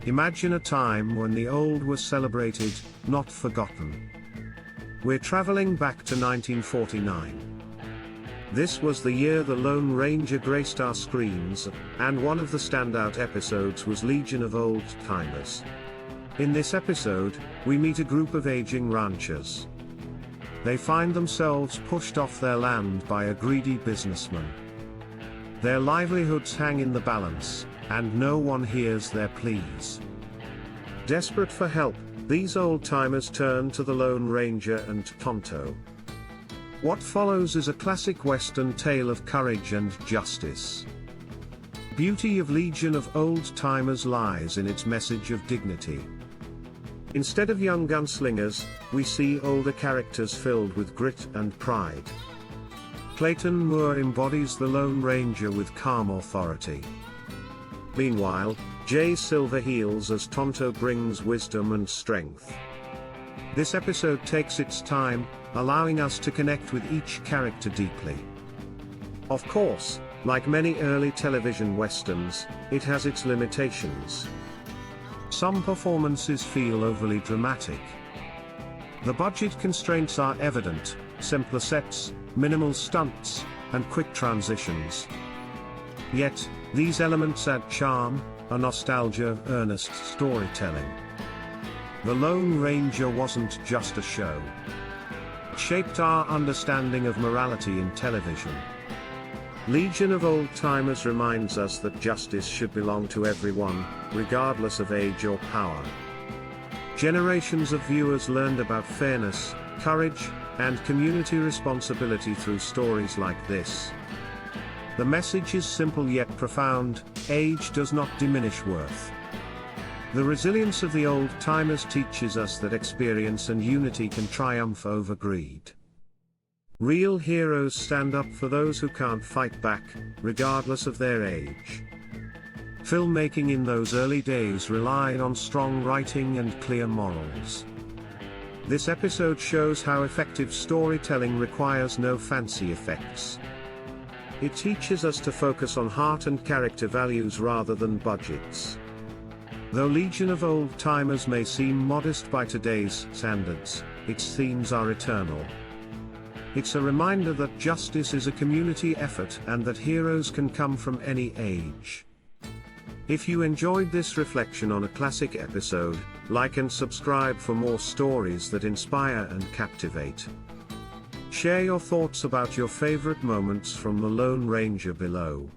Imagine a time when the old was celebrated, not forgotten. We're traveling back to 1949. This was the year the Lone Ranger graced our screens, and one of the standout episodes was Legion of Old Timers. In this episode, we meet a group of aging ranchers. They find themselves pushed off their land by a greedy businessman. Their livelihoods hang in the balance, and no one hears their pleas. Desperate for help, these old-timers turn to the Lone Ranger and Tonto. What follows is a classic Western tale of courage and justice. Beauty of Legion of Old Timers lies in its message of dignity. Instead of young gunslingers, we see older characters filled with grit and pride. Clayton Moore embodies the Lone Ranger with calm authority. Meanwhile, Jay Silverheels as Tonto brings wisdom and strength. This episode takes its time, allowing us to connect with each character deeply. Of course, like many early television westerns, it has its limitations. Some performances feel overly dramatic. The budget constraints are evident: simpler sets, minimal stunts, and quick transitions. Yet, these elements add charm, a nostalgia of earnest storytelling. The Lone Ranger wasn't just a show. It shaped our understanding of morality in television. Legion of Old Timers reminds us that justice should belong to everyone, regardless of age or power. Generations of viewers learned about fairness, courage, and community responsibility through stories like this. The message is simple yet profound: age does not diminish worth. The resilience of the old timers teaches us that experience and unity can triumph over greed. Real heroes stand up for those who can't fight back, regardless of their age. Filmmaking in those early days relied on strong writing and clear morals. This episode shows how effective storytelling requires no fancy effects. It teaches us to focus on heart and character values rather than budgets. Though Legion of Old Timers may seem modest by today's standards, its themes are eternal. It's a reminder that justice is a community effort and that heroes can come from any age. If you enjoyed this reflection on a classic episode, like and subscribe for more stories that inspire and captivate. Share your thoughts about your favorite moments from the Lone Ranger below.